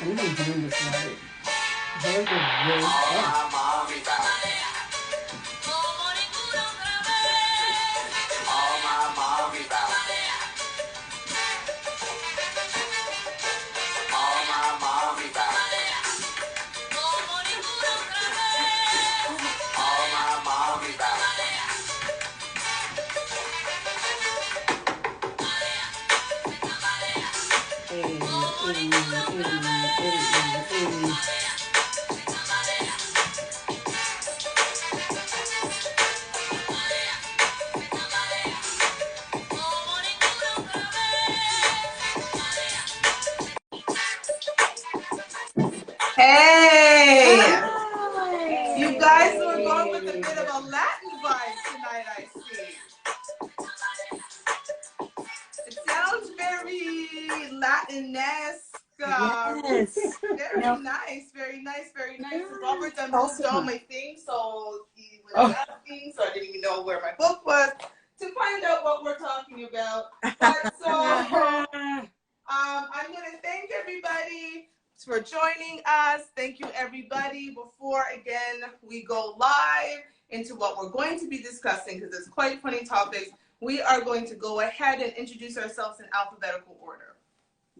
I'm even doing this right. Very good. Really. Hey! Hi. You guys were going with a bit of a Latin vibe tonight, I see. It sounds very Latin-esque. Yes. Very nice, very nice, very nice. Robert done Also moved on my thing, so he was asking, so I didn't even know where my book was to find out what we're talking about. But so I'm going to thank everybody for joining us. Thank you, everybody. Before, again, we go live into what we're going to be discussing, because it's quite funny topics, we are going to go ahead and introduce ourselves in alphabetical order.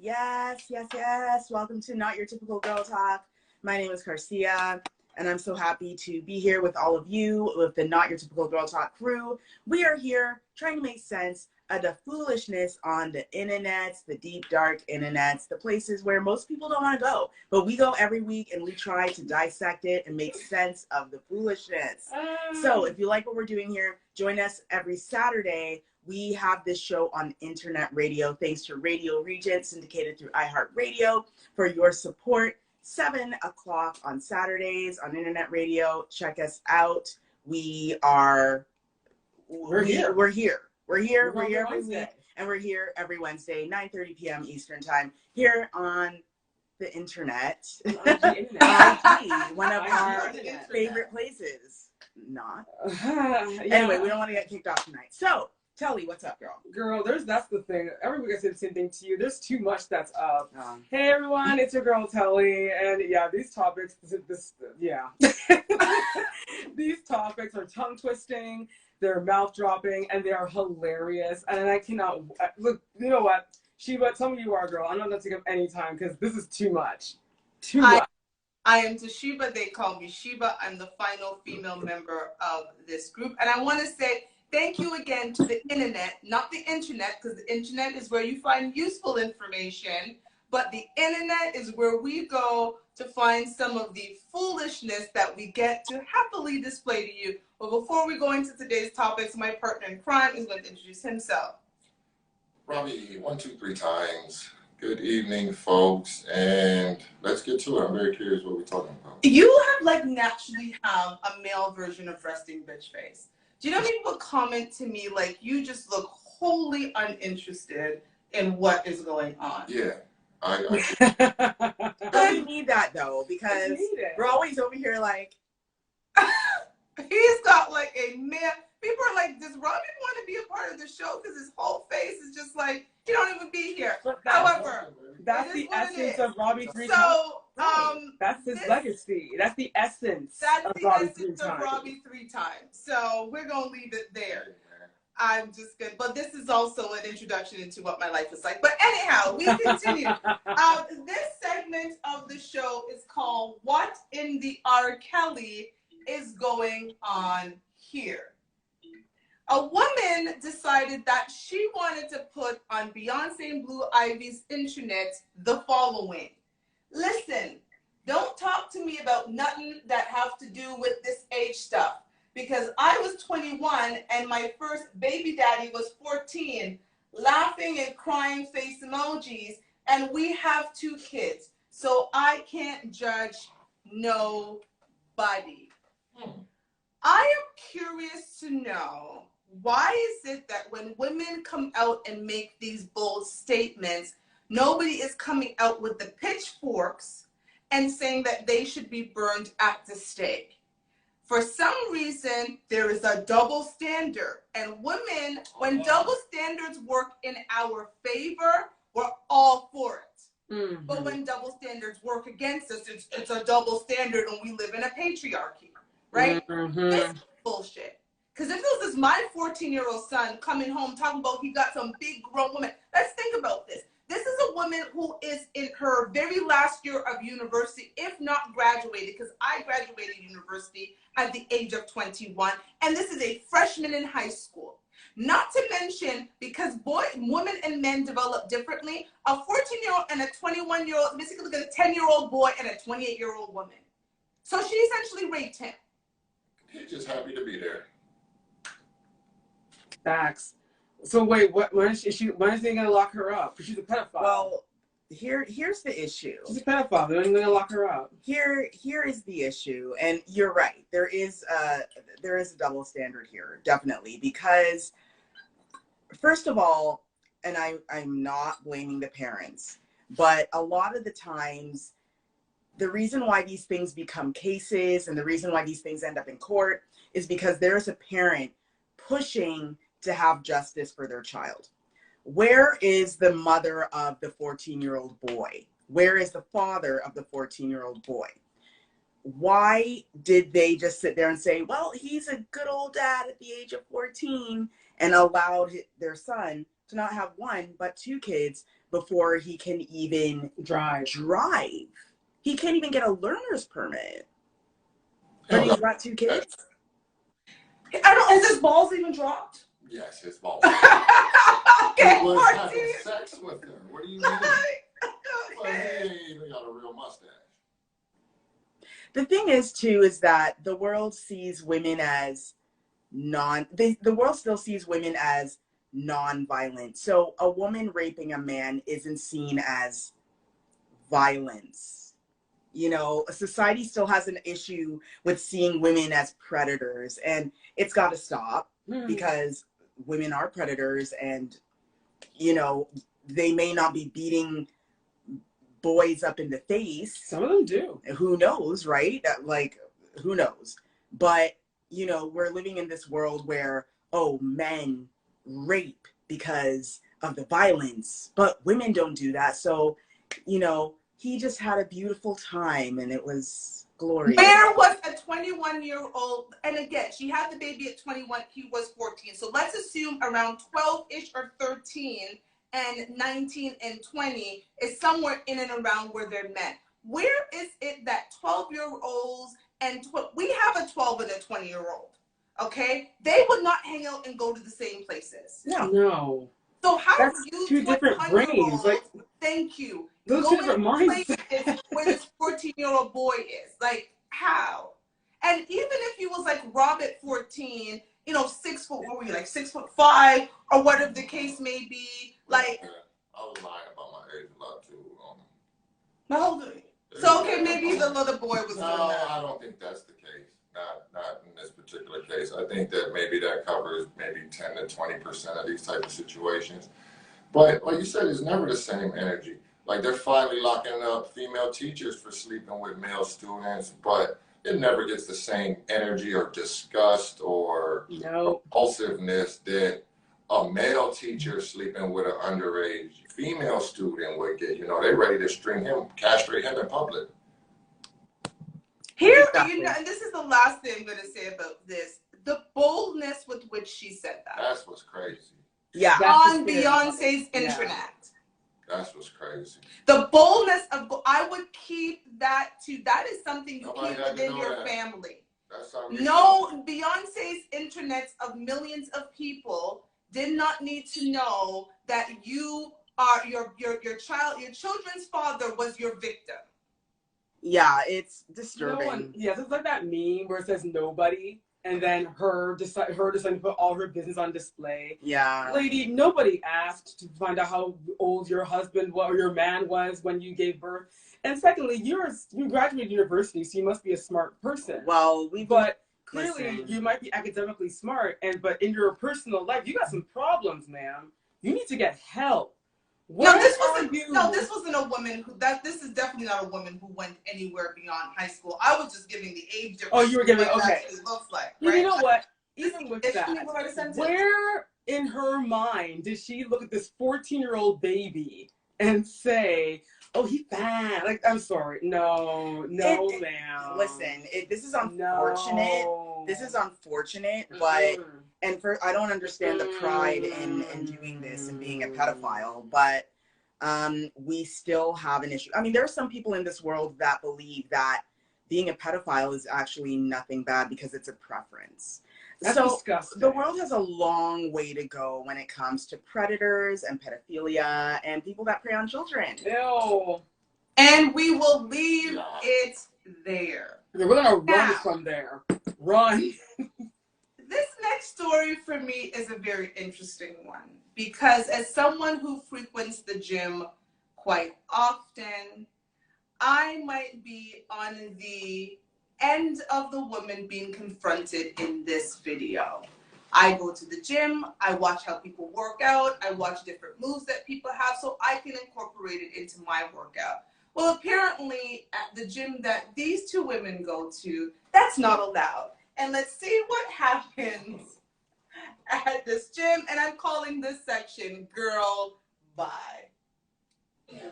Yes. Welcome to Not Your Typical Girl Talk. My name is Garcia, and I'm so happy to be here with all of you, with the Not Your Typical Girl Talk crew. We are here trying to make sense of the foolishness on the internets, the deep, dark internets, the places where most people don't want to go. But we go every week, and we try to dissect it and make sense of the foolishness. So if you like what we're doing here, join us every Saturday. We have this show on internet radio, thanks to Radio Regent, syndicated through iHeart Radio, for your support. 7 o'clock on Saturdays on internet radio. Check us out. We're here. We're here every week, and we're here every Wednesday, 9:30 p.m. Eastern time, here on the internet. IG, one of our favorite places. Not. Anyway, we don't want to get kicked off tonight. So, Telly, what's up, girl? Girl, that's the thing. Every week I say the same thing to you. There's too much that's up. Hey, everyone, it's your girl, Telly. And yeah, these topics, these topics are tongue-twisting, they're mouth-dropping, and they are hilarious. And I cannot, look, you know what? Sheba, tell me you are, girl. I'm not going to take up any time because this is too much. Too much. I am Toshiba. They call me Sheba. I'm the final female member of this group. And I want to say, thank you again to the internet, not the internet, because the internet is where you find useful information, but the internet is where we go to find some of the foolishness that we get to happily display to you. But before we go into today's topics, my partner in crime is going to introduce himself. Robbie, 1, 2, 3 times. Good evening, folks, and let's get to it. I'm very curious what we're talking about. You naturally have a male version of resting bitch face. Do you know people comment to me like you just look wholly uninterested in what is going on? Yeah. We need that though, because we're always over here like he's got like a man. People are like, does Robbie want to be a part of the show? Because his whole face is just like he don't even be here. However, that's the essence of Robbie 3 times. So that's his legacy. That's the essence of Robbie 3 times. So we're gonna leave it there. I'm just good. But this is also an introduction into what my life is like. But anyhow, we continue. This segment of the show is called What in the R. Kelly is Going On Here? A woman decided that she wanted to put on Beyonce and Blue Ivy's internet the following. Listen, don't talk to me about nothing that have to do with this age stuff. Because I was 21 and my first baby daddy was 14, laughing and crying face emojis, and we have 2 kids. So I can't judge nobody. I am curious to know, why is it that when women come out and make these bold statements, nobody is coming out with the pitchforks and saying that they should be burned at the stake? For some reason, there is a double standard. And women, when double standards work in our favor, we're all for it. Mm-hmm. But when double standards work against us, it's a double standard, and we live in a patriarchy, right? Mm-hmm. This is bullshit. Because if this is my 14-year-old son coming home talking about he got some big grown woman, let's think about this. This is a woman who is in her very last year of university, if not graduated, because I graduated university at the age of 21, and this is a freshman in high school. Not to mention, because women and men develop differently, a 14-year-old and a 21-year-old, basically like a 10-year-old boy and a 28-year-old woman. So she essentially raped him. He's just happy to be there. Facts. So wait, when is they gonna lock her up? Because she's a pedophile. Well, here's the issue. She's a pedophile. They're gonna lock her up. Here is the issue, and you're right. There is a double standard here, definitely, because first of all, and I'm not blaming the parents, but a lot of the times, the reason why these things become cases and the reason why these things end up in court is because there's a parent pushing to have justice for their child. Where is the mother of the 14-year-old boy? Where is the father of the 14-year-old boy? Why did they just sit there and say, well, he's a good old dad at the age of 14, and allowed their son to not have one, but two kids before he can even drive? He can't even get a learner's permit. But he's got two kids? Has his balls even dropped? Yes, his balls. Okay, He was 14. having sex with her. What do you mean? Well, he ain't even got a real mustache. The thing is, too, is that the world sees women as the world still sees women as non-violent. So a woman raping a man isn't seen as violence. You know, society still has an issue with seeing women as predators, and it's got to stop because women are predators, and, you know, they may not be beating boys up in the face. Some of them do. Who knows, right? Like, who knows? But, you know, we're living in this world where, oh, men rape because of the violence, but women don't do that. So, you know, he just had a beautiful time, and it was glorious. Where was a 21-year-old? And again, she had the baby at 21. He was 14. So let's assume around 12-ish or 13, and 19 and 20 is somewhere in and around where they're met. Where is it that 12-year-olds and we have a 12 and a 20-year-old, okay? They would not hang out and go to the same places. No. So how That's do you two different brains? Like, thank you. Those Go two different minds. places where this 14-year-old boy is. Like, how? And even if he was like Rob at 14, you know, 6 foot, what were you, like 6'5", or whatever the case may be, like. Yeah, I was lying about my age a lot too. How old are you? So okay, maybe the little boy was doing No, that. I don't think that's the case. Not in this particular case. I think that maybe that covers maybe 10 to 20% of these type of situations. But like you said, it's never the same energy. Like they're finally locking up female teachers for sleeping with male students, but it never gets the same energy or disgust or repulsiveness that a male teacher sleeping with an underage female student would get. You know, they're ready to castrate him in public. Here, Exactly. you know, and this is the last thing I'm going to say about this: the boldness with which she said that. That's what's crazy. Yeah. On Beyonce's internet. That's what's crazy. The boldness of, I would keep that too. That is something you Nobody keep had to within know your that. family. That's something. No, Beyonce's internets of millions of people did not need to know that you are your children's father was your victim. Yeah, it's disturbing. Yes, it's like that meme where it says nobody, and then her deciding to put all her business on display. Yeah. Lady, nobody asked to find out how old your husband or your man was when you gave birth. And secondly, you graduated university, so you must be a smart person. Well, clearly you might be academically smart, but in your personal life, you got some problems, ma'am. You need to get help. This wasn't a woman this is definitely not a woman who went anywhere beyond high school. I was just giving the age difference. Oh, you were giving, what okay. It actually looks like, right? You know what? Even with that, sentence. where in her mind did she look at this 14-year-old baby and say, oh, he fat. Like, I'm sorry. No, ma'am. Listen, this is unfortunate. No. This is unfortunate, but I don't understand the pride in doing this and being a pedophile, but we still have an issue. I mean, there are some people in this world that believe that being a pedophile is actually nothing bad because it's a preference. That's so disgusting. The world has a long way to go when it comes to predators and pedophilia and people that prey on children. Ew. And we will leave it there. We're gonna run from there. Run. This next story for me is a very interesting one because as someone who frequents the gym quite often, I might be on the end of the woman being confronted in this video. I go to the gym, I watch how people work out, I watch different moves that people have so I can incorporate it into my workout. Well, apparently at the gym that these two women go to, that's not allowed. And let's see what happens at this gym. And I'm calling this section Girl Bye. Is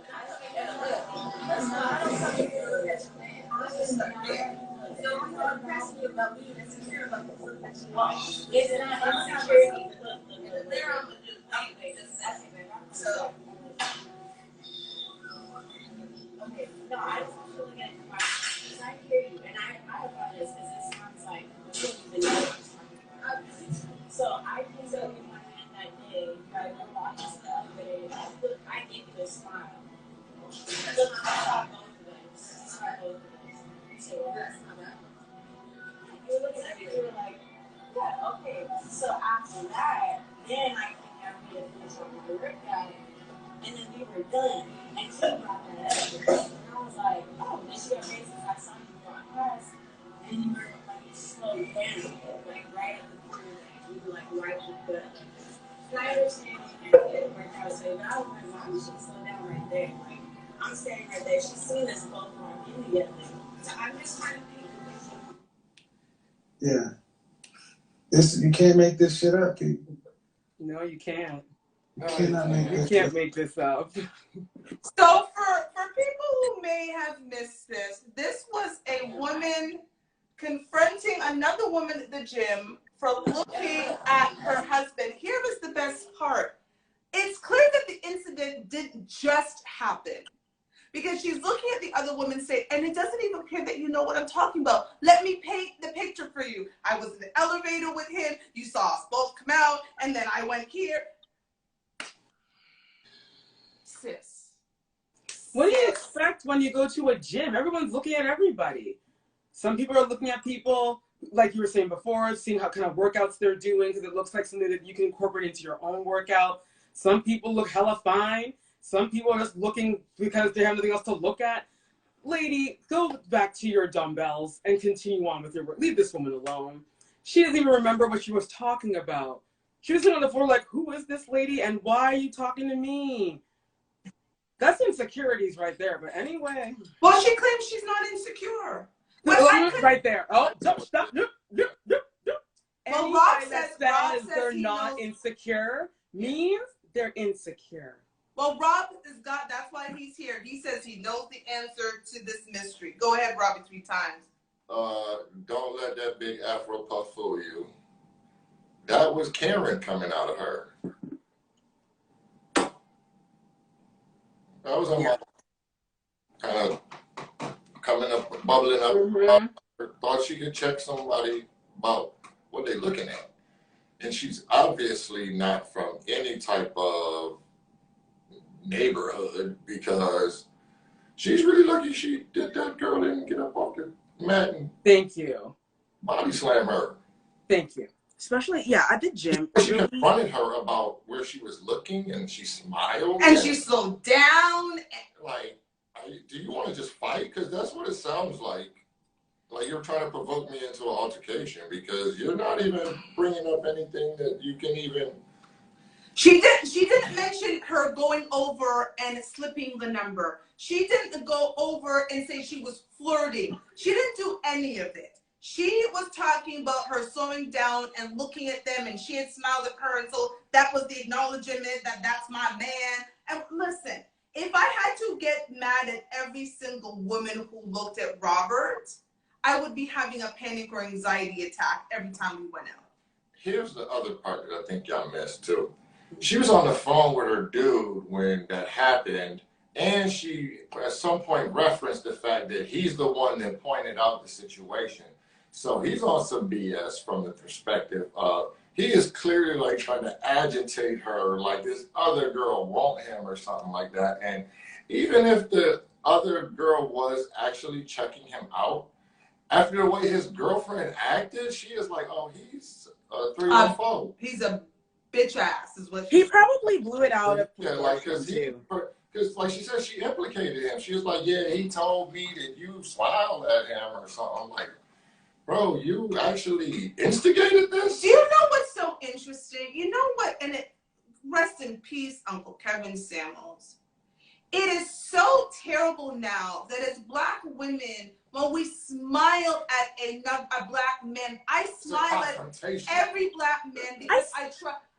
it not insecurity? Okay, no, I just want to look at it because I hear you, and I apologize because it sounds like you don't even know what you're talking about. So I can tell you my man that day, right, we're watching stuff, but I gave you a smile. Look, I saw both of us. I saw both of us. So that's not that. You were looking at me, you were like, yeah, okay. So after that, then I came down here to finish up my workout, and then we were done. And she brought that up. And I was like, oh, then she got raised since I saw you go on class, and you were like, you slowed down, like right at the corner that you like right with the. And I understand you did workout, so but I was like, why would she slow down right there? Like, I'm standing right there. She's seen us both walking together. So I'm just trying to pick the Yeah. You can't make this shit up, people. No, you can't. You cannot make this. You can't make this up. So for people who may have missed this, this was a woman confronting another woman at the gym for looking at her husband. Here was the best part. It's clear that the incident didn't just happen. Because she's looking at the other woman saying, and it doesn't even appear that you know what I'm talking about. Let me paint the picture for you. I was in the elevator with him. You saw us both come out, and then I went here. Sis. What do you expect when you go to a gym? Everyone's looking at everybody. Some people are looking at people, like you were saying before, seeing how kind of workouts they're doing, because it looks like something that you can incorporate into your own workout. Some people look hella fine. Some people are just looking because they have nothing else to look at. Lady, go back to your dumbbells and continue on with your work. Leave this woman alone. She doesn't even remember what she was talking about. She was sitting on the floor like, who is this lady and why are you talking to me? That's insecurities right there. But anyway. Well, she claims she's not insecure. Right there. Oh, stop. Well, Rob says they're not insecure means they're insecure. Well, Rob that's why he's here. He says he knows the answer to this mystery. Go ahead, Robbie, 3 times. Don't let that big Afro puff fool you. That was Karen coming out of her. That was a kind of coming up, bubbling up. Mm-hmm. Thought she could check somebody about what they're looking at. And she's obviously not from any type of neighborhood because she's really lucky that girl didn't get up off the mat and thank you body slam her. Thank you. Especially at the gym. She confronted her about where she was looking and she smiled and she slowed down. Like, do you want to just fight? Because that's what it sounds like. Like you're trying to provoke me into an altercation because you're not even bringing up anything that you can even. She didn't mention her going over and slipping the number. She didn't go over and say she was flirting. She didn't do any of it. She was talking about her slowing down and looking at them, and she had smiled at her, and so that was the acknowledgement that that's my man. And listen, if I had to to get mad at every single woman who looked at Robert, I would be having a panic or anxiety attack every time we went out. Here's the other part that I think y'all missed too. She was on the phone with her dude when that happened, and she at some point referenced the fact that he's the one that pointed out the situation. So he's on some BS from the perspective of he is clearly like trying to agitate her like this other girl want him or something like that. And even if the other girl was actually checking him out, after the way his girlfriend acted, she is like, oh, he's a 3-4. He's a bitch ass, is what he probably blew it out of yeah, like because like she said, she implicated him. She was like, yeah, he told me that you smiled at him or something. I'm like, bro, you actually instigated this? Do you know what's so interesting? You know what? And it rest in peace, Uncle Kevin Samuels. It is so terrible now that as Black women, when we smile at a Black man, I smile at every Black man because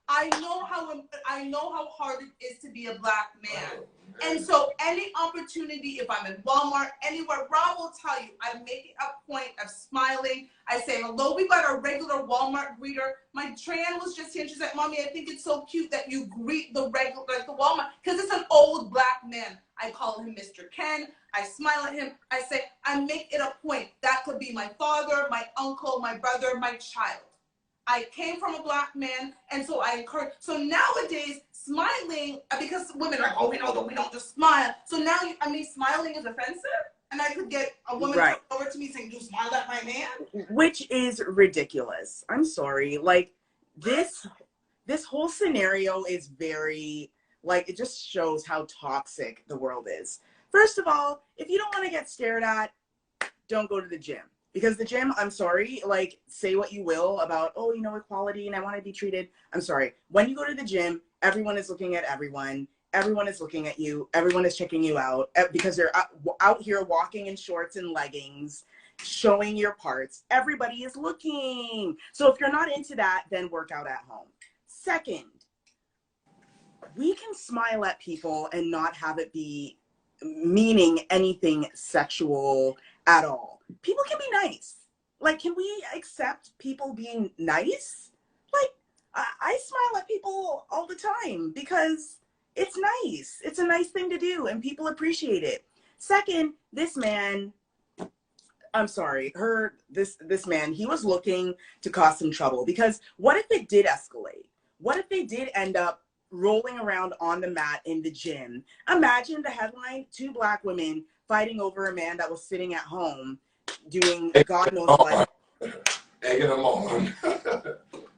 I know how hard it is to be a Black man. And so any opportunity, if I'm in Walmart, anywhere, Rob will tell you, I make it a point of smiling. I say, hello, we got our regular Walmart greeter. My Tran was just here. She's like, Mommy, I think it's so cute that you greet the regular, like the Walmart, because it's an old Black man. I call him Mr. Ken. I smile at him. I say, I make it a point. That could be my father, my uncle, my brother, my child. I came from a Black man, and so I encourage. So nowadays, smiling, because women are like, oh, we don't just smile. So now, smiling is offensive, and I could get a woman right over to me saying, "You smiled at my man," which is ridiculous. I'm sorry, like this whole scenario is very like it just shows how toxic the world is. First of all, if you don't want to get stared at, don't go to the gym. Because the gym, I'm sorry, like, say what you will about, oh, equality and I want to be treated. I'm sorry. When you go to the gym, everyone is looking at everyone. Everyone is looking at you. Everyone is checking you out because they're out here walking in shorts and leggings, showing your parts. Everybody is looking. So if you're not into that, then work out at home. Second, we can smile at people and not have it be meaning anything sexual at all. People can be nice. Like, can we accept people being nice? Like, I smile at people all the time because it's nice. It's a nice thing to do and people appreciate it. Second, this man, I'm sorry, this man, he was looking to cause some trouble because what if it did escalate? What if they did end up rolling around on the mat in the gym? Imagine the headline, 2 Black women fighting over a man that was sitting at home doing God knows what. Egging them on.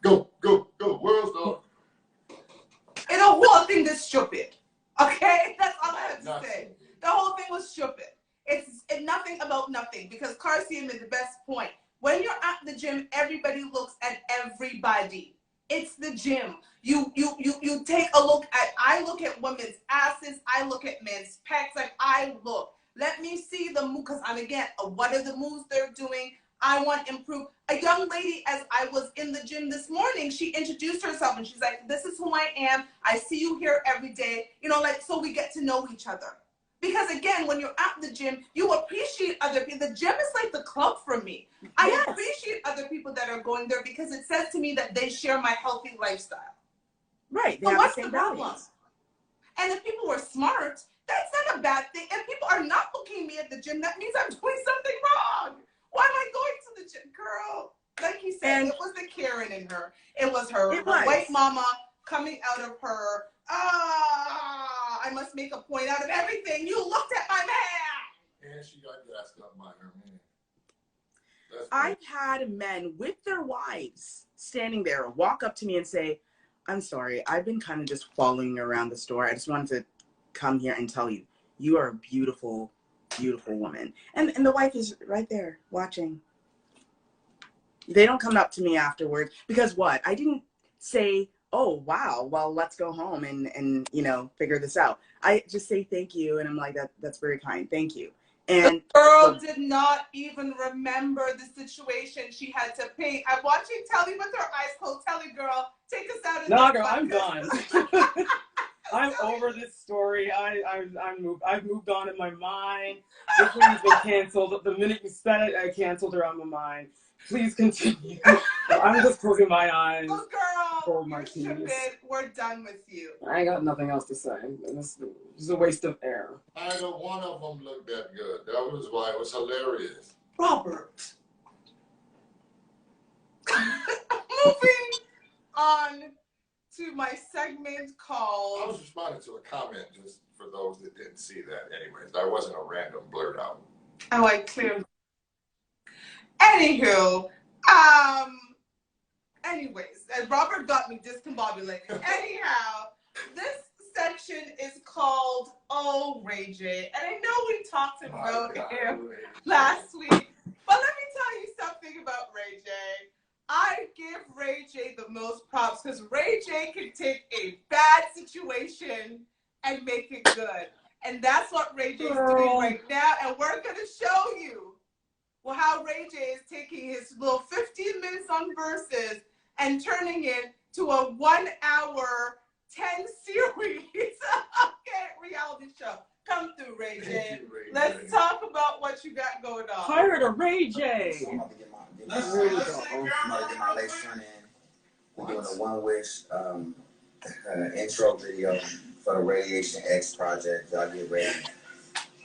Go, world's dog. And the whole thing is stupid. Okay? That's all I have to say. The whole thing was stupid. It's nothing about nothing because Carcia made the best point. When you're at the gym, everybody looks at everybody. It's the gym. You take a look at, I look at women's asses, I look at men's pecs, like I look. Let me see the move, because what are the moves they're doing? I want to improve. A young lady, as I was in the gym this morning, she introduced herself and she's like, this is who I am. I see you here every day. So we get to know each other. Because again, when you're at the gym, you appreciate other people. The gym is like the club for me. I appreciate other people that are going there because it says to me that they share my healthy lifestyle. Right. So what's the problem? And if people were smart, that's not a bad thing. If people are not looking at me at the gym, that means I'm doing something wrong. Why am I going to the gym? Girl, like he said, it was the Karen in her. It was her white mama coming out of her, I must make a point out of everything. You looked at my man. And she got gassed up by her man. I've had men with their wives standing there walk up to me and say, I'm sorry, I've been kind of just following around the store. I just wanted to come here and tell you, you are a beautiful, beautiful woman. And the wife is right there watching. They don't come up to me afterwards because what? I didn't say, oh, wow, well, let's go home and figure this out. I just say thank you. And I'm like, that's very kind. Thank you. And the girl did not even remember the situation she had to paint. I'm watching Telly with her eyes closed. Telly, girl, take us out. No, girl, I'm done. I'm over this story. I've moved on in my mind. This one's been canceled. The minute you said it, I canceled her on my mind. Please continue. I'm just closing my eyes. Oh, girl, my you're stupid. We're done with you. I got nothing else to say. This is a waste of air. Either one of them looked that good. That was why it was hilarious. Robert. Moving on to my segment called... I was responding to a comment just for those that didn't see that anyways. That wasn't a random blurt out. I like to. Anywho, anyways, and Robert got me discombobulated. Anyhow, this section is called Oh Ray J. And I know we talked about him last week, but let me tell you something about Ray J. I give Ray J the most props because Ray J can take a bad situation and make it good. And that's what Ray J is doing right now. And we're going to show you how Ray J is taking his little 15 minutes on verses and turning it to a 1 hour, 10 series reality show. Come through, Ray J. Let's talk about what you got going on. Hired a Ray J. So I'm about to get my lace front in. We're doing a One Wish intro video for the Radiation X project. Y'all get ready.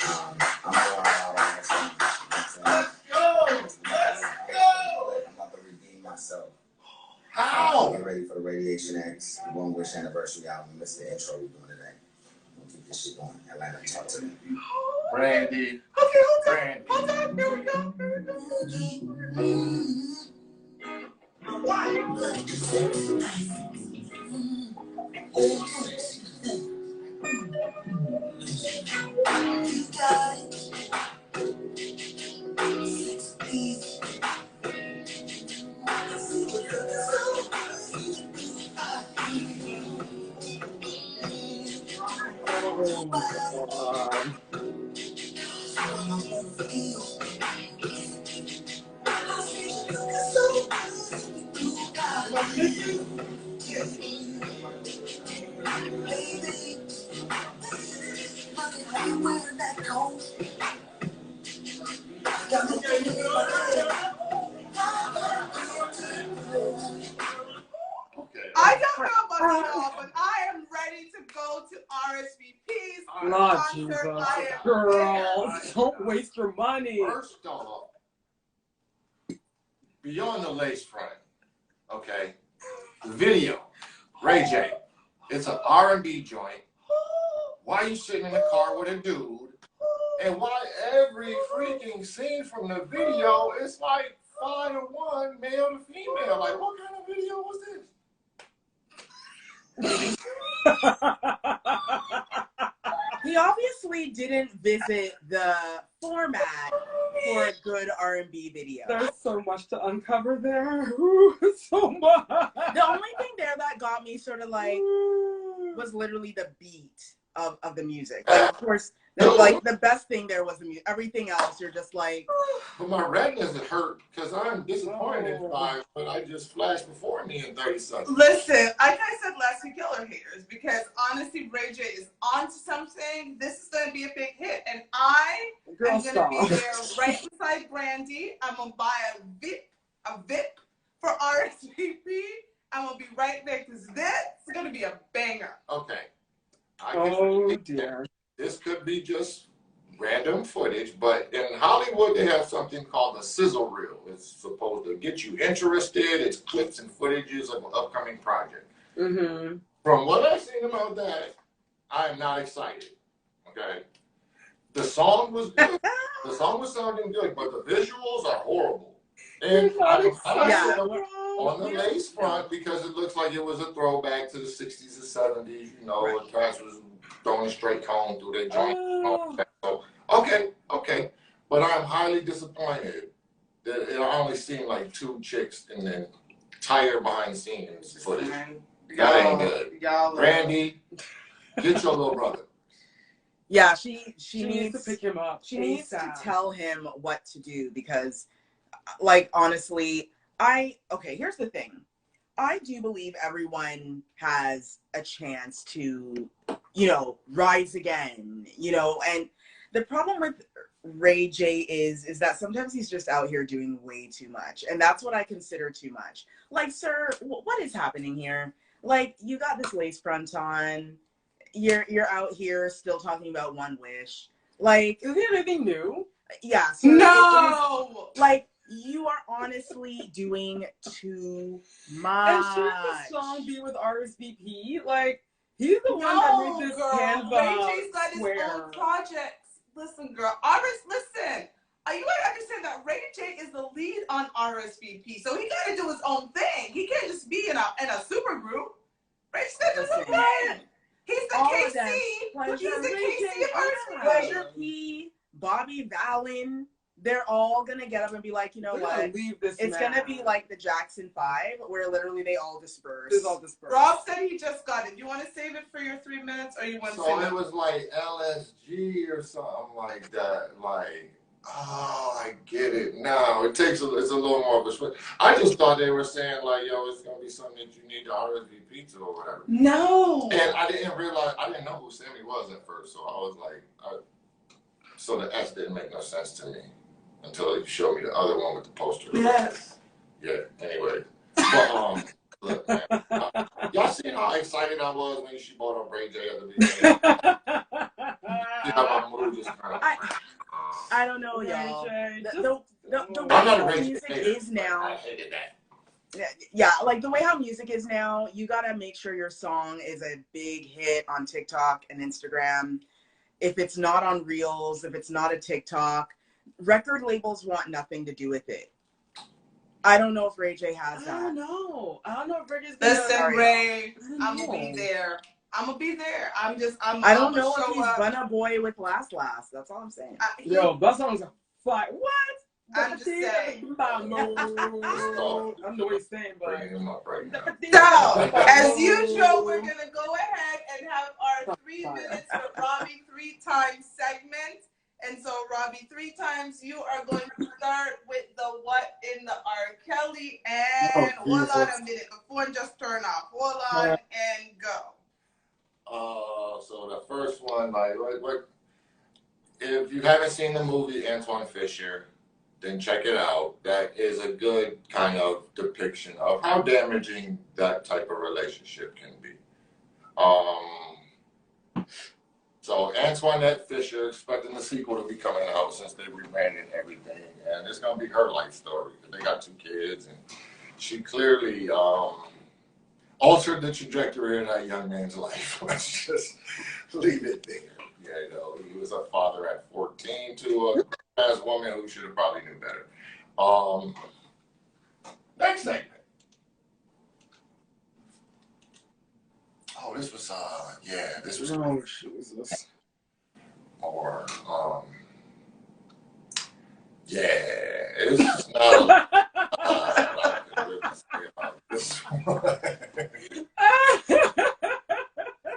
I'm going out on this one. I'm about to redeem myself. How? Get ready for the Radiation X One Wish anniversary album. This is the intro we're doing today. We'll keep this shit going. Atlanta, talk to me. Brandy. Okay, hold on. Brandy. Hold on. Here we go. Oh my God. I don't know about y'all, but I am ready to go to RSVP's Lord concert. Jesus. I am Girl, don't waste your money. First off, beyond the lace front, okay, the video, Ray J, it's an R&B joint. Why you sitting in the car with a dude? And why every freaking scene from the video is like 5-to-1, male to female? Like, what kind of video was this? He obviously didn't visit the format for a good R&B video. There's so much to uncover there. So much. The only thing there that got me sort of like was literally the beat of the music. Like, of course, like the best thing there was the music. Everything else, you're just like. But my retinas hurt because I'm disappointed by what I just flashed before me in 30 seconds. Listen, like I said last week, y'all are haters because honestly, Ray J is onto something. This is going to be a big hit. And I am going to be there right beside Brandy. I'm going to buy a VIP for RSVP. I'm going to be right there because this is going to be a banger. Okay. Oh, dear. This could be just random footage, but in Hollywood, they have something called a sizzle reel. It's supposed to get you interested. It's clips and footages of an upcoming project. Mm-hmm. From what I've seen about that, I am not excited. Okay? The song was good. The song was sounding good, but the visuals are horrible. And I'm excited on the lace front because it looks like it was a throwback to the 60s and 70s, you know, when cats was throwing a straight cone through their joint. So, okay. But I'm highly disappointed that it only seemed like 2 chicks and then entire behind the scenes footage. That ain't good. Brandy, get your little brother. Yeah, she needs to pick him up. She needs to tell him what to do because, like, honestly, here's the thing. I do believe everyone has a chance to you know, rise again, you know. And the problem with Ray J is that sometimes he's just out here doing way too much, and that's what I consider too much. Like, sir, what is happening here? Like, you got this lace front on, you're out here still talking about One Wish. Like, is it anything new? Yeah, sir, no, like, you are honestly doing too much. And shouldn't the song be with RSVP? Like, he's the one that made this girl. Canva Ray J's got his square. own projects. Listen, girl. Listen. You gotta understand that Ray J is the lead on RSVP, so he gotta do his own thing. He can't just be in a super group. Ray J's gotta do his own thing. He's the KC. He's the KC of RSVP. Pleasure P, Bobby Vallon, they're all gonna get up and be like, you know what? Leave this it's man. Gonna be like the Jackson 5, where literally they all disperse. Rob said he just got it. Do you want to save it for your 3 minutes, or you want to save it? So it was like LSG or something like that. Like, oh, I get it now. It's a little more of a switch. I just thought they were saying like, yo, it's gonna be something that you need to RSVP to or whatever. No. And I didn't realize, I didn't know who Sammy was at first, so I was like, so the S didn't make no sense to me until you showed me the other one with the poster. Yes. Yeah. Anyway, but look, man, y'all seen how excited I was when she brought up Ray J at the beginning? You know, my mood just kind of. I don't know, y'all. The way I'm not a how Ray J music hater, is now. I hated that. Yeah, like the way how music is now, you gotta make sure your song is a big hit on TikTok and Instagram. If it's not on Reels, if it's not a TikTok, record labels want nothing to do with it. I don't know if Ray J has that. I don't know if Ray J's Listen, Ray, I'm gonna be there. I don't know if he's Burna Boy with Last. That's all I'm saying. Yo, that song's a fight. What? I'm just saying. I don't know what he's saying, but. Bring him up right now. So, as usual, we're gonna go ahead and have our 3 minutes with Robbie 3 times segment. And so, Robbie, 3 times, you are going to start with the what in the R. Kelly. And hold on a minute, the phone just turned off. Hold on and go. So the first one, like, if you haven't seen the movie Antoine Fisher, then check it out. That is a good kind of depiction of how damaging that type of relationship can be. So Antoinette Fisher, expecting the sequel to be coming out since they rebranded everything, and it's gonna be her life story. They got 2 kids, and she clearly altered the trajectory of that young man's life. Let's just leave it there. You know, he was a father at 14 to a ass woman who should have probably knew better. Next segment. Oh, this was Oh, Jesus. Or it's not I can really say about this one.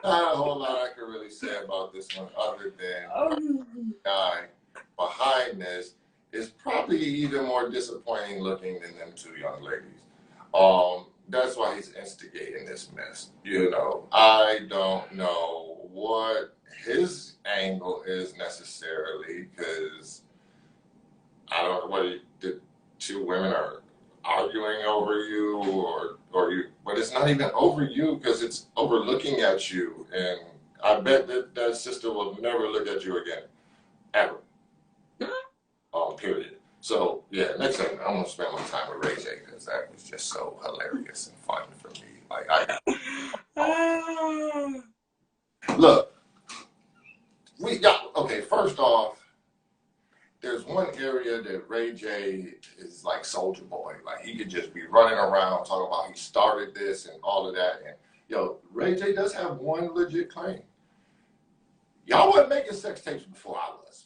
Not a whole lot I can really say about this one other than the guy behind this is probably even more disappointing looking than them 2 young ladies. That's why he's instigating this mess. You know, I don't know what his angle is necessarily, because I don't know what the 2 women are arguing over you or you, but it's not even over you because it's over looking at you, and I bet that sister will never look at you again, ever. Period. So yeah, next time I'm gonna spend my time with Ray J because that was just so hilarious and fun for me. Like look, we got first off, there's one area that Ray J is like Soldier Boy. Like he could just be running around talking about he started this and all of that. And yo, Ray J does have one legit claim. Y'all wasn't making sex tapes before I was.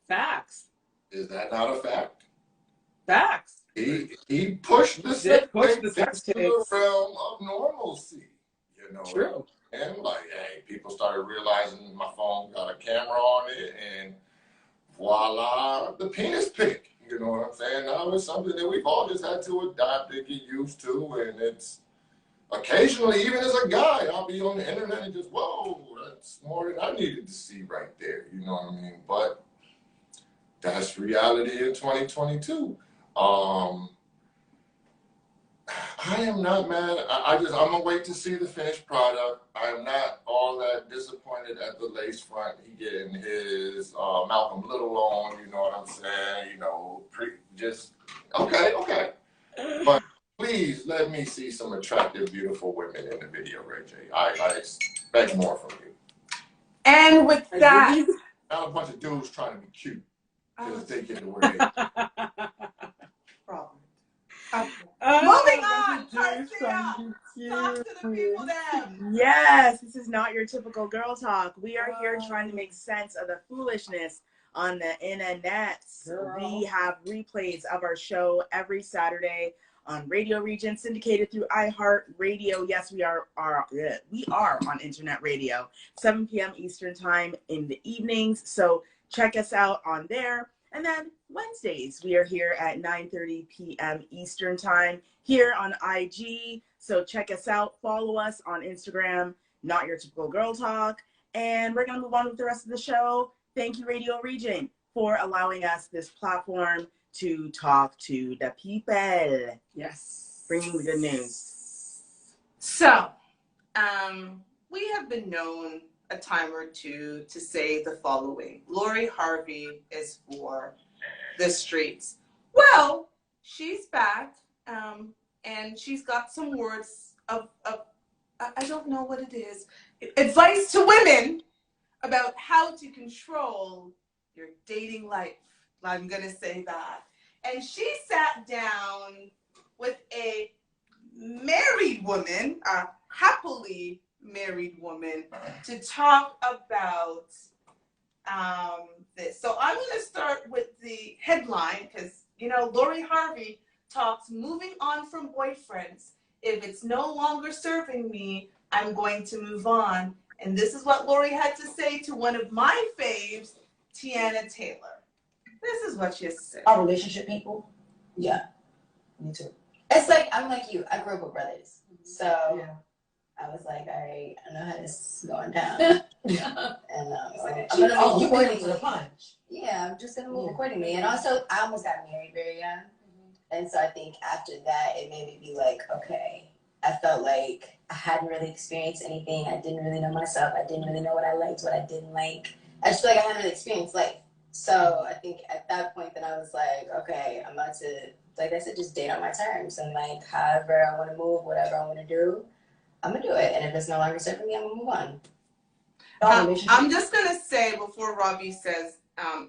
Facts. Is that not a fact? Facts. He pushed the sex tapes into the realm of normalcy. You know. True. And like, hey, people started realizing my phone got a camera on it, and voila, the penis pic. You know what I'm saying? Now it's something that we've all just had to adapt and get used to, and it's occasionally, even as a guy, I'll be on the internet and just, whoa, that's more than I needed to see right there. You know what I mean? But that's reality in 2022. I am not mad. I'm gonna wait to see the finished product. I am not all that disappointed at the lace front. He getting his Malcolm Little on, you know what I'm saying? You know, just okay. But please let me see some attractive, beautiful women in the video, Ray J. I expect more from you. And with that, Not a bunch of dudes trying to be cute because they get to wear it. problem. Moving on, Garcia. Talk to the people there. Yes, this is not your typical girl talk. We are here trying to make sense of the foolishness on the internet. We have replays of our show every Saturday on Radio Regent, syndicated through iHeart Radio. Yes, we are on internet radio, 7 p.m. Eastern time in the evenings. So check us out on there. And then Wednesdays, we are here at 9:30 p.m. Eastern time here on IG. So check us out. Follow us on Instagram, Not Your Typical Girl Talk. And we're going to move on with the rest of the show. Thank you, Radio Regent, for allowing us this platform to talk to the people. Yes. Bringing the good news. So, we have been known a time or two to say the following: Lori Harvey is for the streets. Well, she's back, and she's got some words of I don't know what it is, advice to women about how to control your dating life. I'm gonna say that. And she sat down with a married woman, a happily married woman, to talk about this. So I'm going to start with the headline because, you know, Lori Harvey talks moving on from boyfriends. If it's no longer serving me, I'm going to move on. And this is what Lori had to say to one of my faves, Tiana Taylor. This is what she has to say. Our relationship people? Yeah, me too. It's like, I'm like you. I grew up with brothers. So yeah. I was like, all right, I know how this is going down. And I'm going to move accordingly. Yeah, I'm just going to move accordingly. And also, I almost got married very young. And so I think after that, it made me be like, okay, I felt like I hadn't really experienced anything. I didn't really know myself. I didn't really know what I liked, what I didn't like. I just feel like I hadn't really experienced life. So I think at that point, then I was like, okay, I'm about to, like I said, just date on my terms. And like, however I want to move, whatever I want to do, I'm going to do it. And if it's no longer serving me, I'm going to move on. I'm just going to say before Robbie says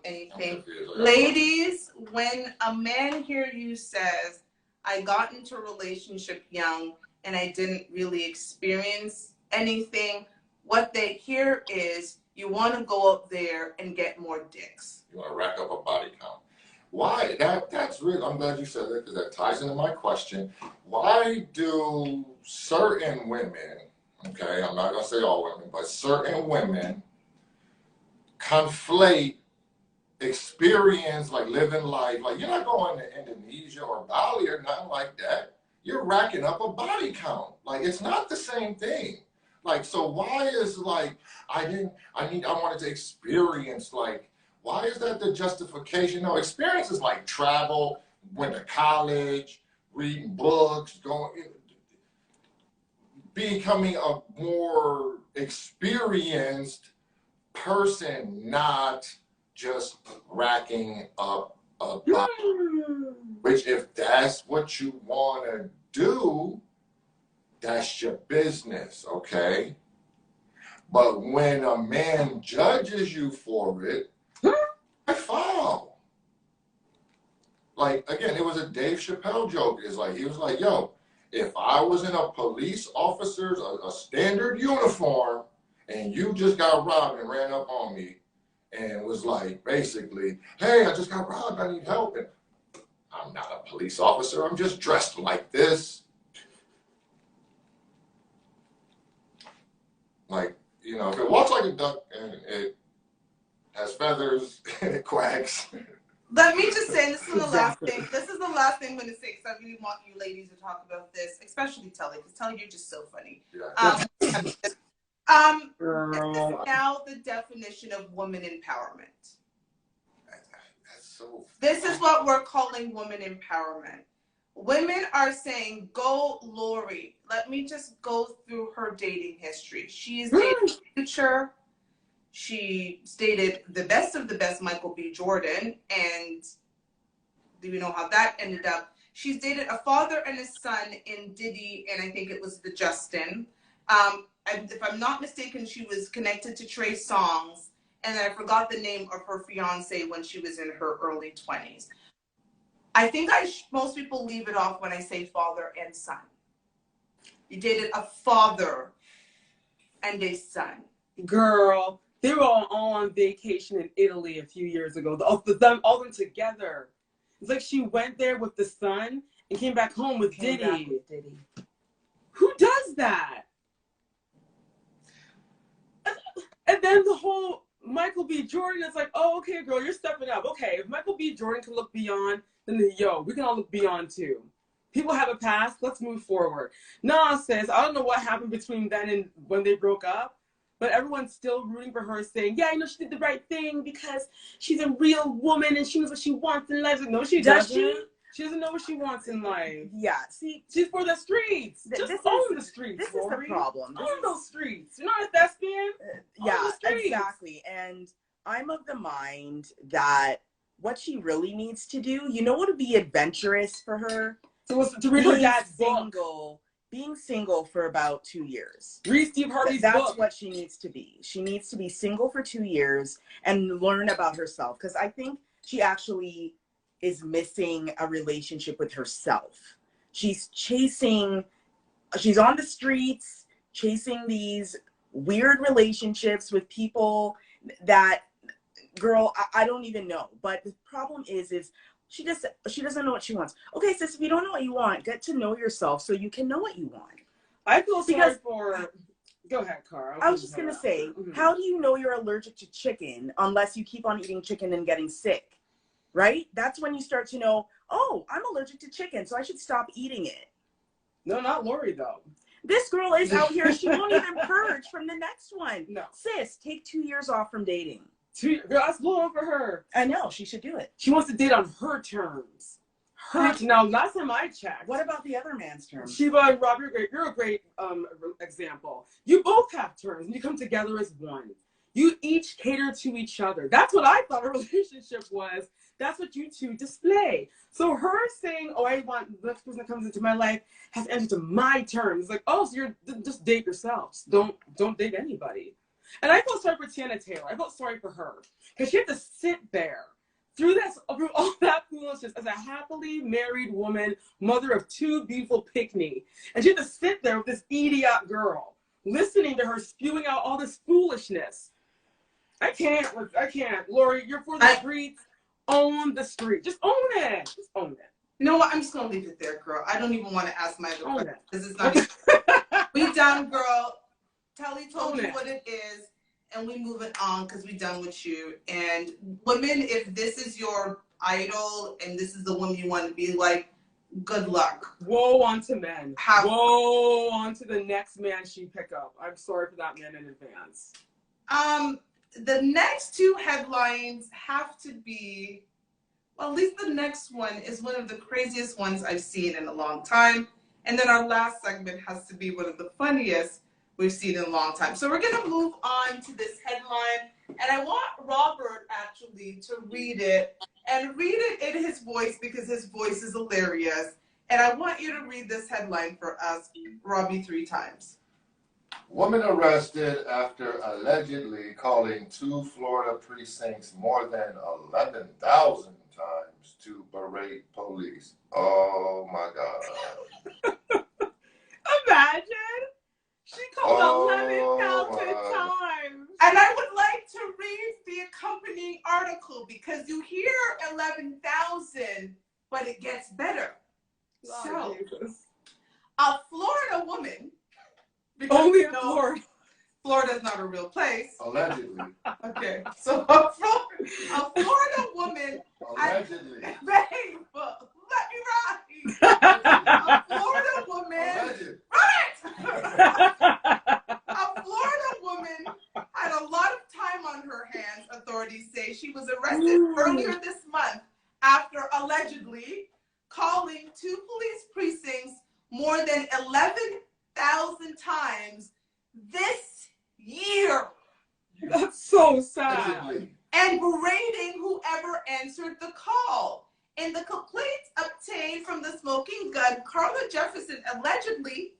anything, ladies, when a man hear you says, I got into a relationship young and I didn't really experience anything, what they hear is you want to go up there and get more dicks. You want to rack up a body count. Why? That's real. I'm glad you said that because that ties into my question. Why do certain women, okay, I'm not going to say all women, but certain women conflate experience, like living life, like you're not going to Indonesia or Bali or nothing like that. You're racking up a body count. Like it's not the same thing. Like, so why is like, I wanted to experience, like, why is that the justification? No, experience is like travel, went to college, reading books, becoming a more experienced person, not just racking up a body. Which if that's what you want to do, that's your business, okay? But when a man judges you for it, I foul. Like, again, it was a Dave Chappelle joke. It's like, he was like, yo, if I was in a police officer's, a standard uniform, and you just got robbed and ran up on me, and was like, basically, hey, I just got robbed, I need help. And I'm not a police officer, I'm just dressed like this. Like, you know, if it walks like a duck and it has feathers and it quacks, Let me just say, this is the last Exactly. thing. This is the last thing I'm going to say, because I really want you ladies to talk about this, especially Telly, because Telly, you're just so funny. Yeah. This is Girl. now the definition of woman empowerment. That's so. This is what we're calling woman empowerment. Women are saying, go Lori. Let me just go through her dating history. She's dated Future. She's dated the best of the best, Michael B. Jordan. And do we know how that ended up? She's dated a father and a son in Diddy, and I think it was the Justin. If I'm not mistaken, she was connected to Trey Songz. And then I forgot the name of her fiance when she was in her early 20s. I think most people leave it off when I say father and son. You dated a father and a son. Girl, they were all on vacation in Italy a few years ago. All of them together. It's like she went there with the son and came back home with Diddy. Who does that? And then the whole Michael B. Jordan is like, oh, okay, girl, you're stepping up. Okay, if Michael B. Jordan can look beyond, then we can all look beyond too. People have a past. Let's move forward. Nah, sis, I don't know what happened between then and when they broke up, but everyone's still rooting for her, saying, yeah, I know she did the right thing because she's a real woman and she knows what she wants in life. Like, no, she doesn't. She doesn't know what she wants in life. Yeah, see, she's for the streets. Just own the streets. This Lori. Is the problem. Own those streets. You're not a thespian. Yeah, exactly. And I'm of the mind that what she really needs to do, you know what would be adventurous for her? To read her dad's book. Being single for about 2 years. Read Steve Harvey's book. That's what she needs to be. She needs to be single for 2 years and learn about herself. Because I think she actually is missing a relationship with herself. She's on the streets, chasing these weird relationships with people that, girl, I don't even know. But the problem is she doesn't know what she wants. Okay, sis, if you don't know what you want, get to know yourself so you can know what you want. I feel sorry for... Go ahead, Cara. I was just going to say, how do you know you're allergic to chicken unless you keep on eating chicken and getting sick? Right? That's when you start to know, oh, I'm allergic to chicken, so I should stop eating it. No, not Lori, though. This girl is out here. She won't even purge from the next one. No. Sis, take 2 years off from dating. Girl, that's long for her. I know. She should do it. She wants to date on her terms. Now, last time I checked. What about the other man's terms? Shiva and Rob, you're a great example. You both have terms, and you come together as one. You each cater to each other. That's what I thought a relationship was. That's what you two display. So her saying, oh, I want this person that comes into my life has to enter to my terms. Like, oh, so you're just date yourselves. Don't date anybody. And I felt sorry for Tiana Taylor. I felt sorry for her. Because she had to sit there through all that foolishness as a happily married woman, mother of 2 beautiful Pickney. And she had to sit there with this idiot girl, listening to her spewing out all this foolishness. I can't. Lori, you're for the streets. Own the street. Just own it. Just own it. You know what? I'm just going to leave it there, girl. I don't even want to ask my other question. This is not... We done, girl. Telly told you what it is, and we moving on because we done with you. And women, if this is your idol and this is the woman you want to be like, good luck. Woe unto men. Woe unto the next man she pick up. I'm sorry for that man in advance. The next 2 headlines have to be, well, at least the next one is one of the craziest ones I've seen in a long time. And then our last segment has to be one of the funniest we've seen in a long time. So we're going to move on to this headline. And I want Robert actually to read it and read it in his voice because his voice is hilarious. And I want you to read this headline for us, Robbie, 3 times. Woman arrested after allegedly calling 2 Florida precincts more than 11,000 times to berate police. Oh my God. Imagine. She called 11,000 times. And I would like to read the accompanying article because you hear 11,000, but it gets better. Oh, Jesus. A Florida woman. Only in Florida. Florida's not a real place. Allegedly. Okay. So a Florida woman Allegedly. Babe, let me ride. A Florida woman. A Florida woman had a lot of time on her hands, authorities say. She was arrested earlier this month after allegedly calling 2 police precincts more than 11,000 times this year. That's so sad. Allegedly. And berating whoever answered the call. In the complaint obtained from the smoking gun, Carla Jefferson allegedly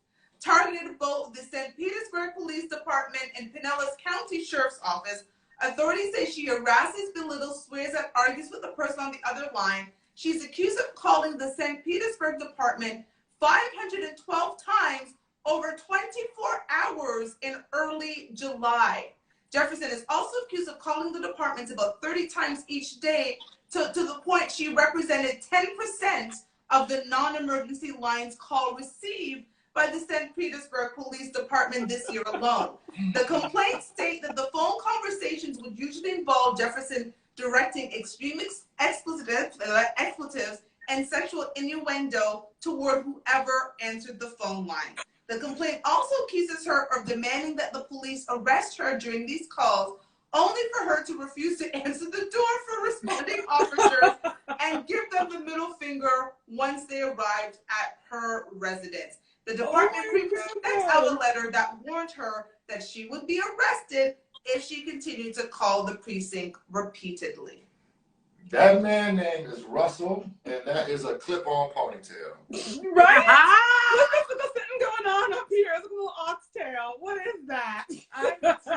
targeted both the St. Petersburg Police Department and Pinellas County Sheriff's Office. Authorities say she harasses, belittles, swears, and argues with the person on the other line. She's accused of calling the St. Petersburg Department 512 times over 24 hours in early July. Jefferson is also accused of calling the department about 30 times each day to the point she represented 10% of the non-emergency lines call received by the St. Petersburg Police Department this year alone. The complaints state that the phone conversations would usually involve Jefferson directing extreme expletives and sexual innuendo toward whoever answered the phone line. The complaint also accuses her of demanding that the police arrest her during these calls, only for her to refuse to answer the door for responding officers and give them the middle finger once they arrived at her residence. The department previously sent out a letter that warned her that she would be arrested if she continued to call the precinct repeatedly. That man name is Russell, and that is a clip-on ponytail. Right? Look at something going on up here. It's a little oxtail. What is that? I'm done. It's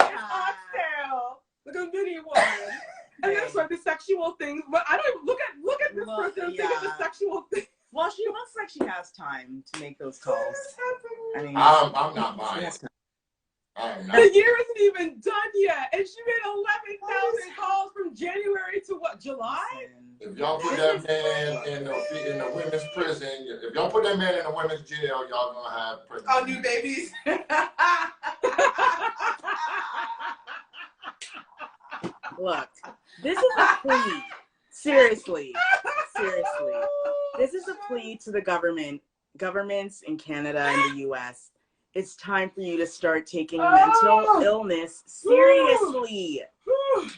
oxtail. Look at a mini one. And then so the sexual things. But I don't even look at this person and think of the sexual thing. Well, she looks like she has time to make those calls. I mean, I'm not buying it. The year isn't even done yet, and she made 11,000 calls from January to what, July? If y'all put that man in the women's prison, if y'all put that man in the women's jail, y'all gonna have prison. Oh, new babies. look, this is a plea. Seriously. This is a plea to the governments in Canada and the U.S. It's time for you to start taking mental illness seriously.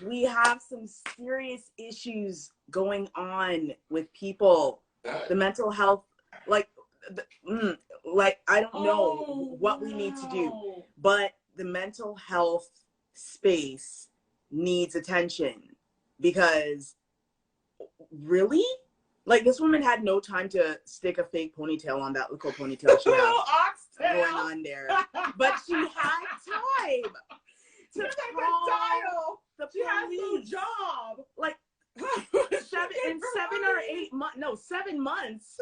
We have some serious issues going on with people. The mental health, I don't know what we need to do, but the mental health space needs attention because really? Like, this woman had no time to stick a fake ponytail on that little ponytail she had going on there. But she had time to call the police. She has no job. Like, 7 months.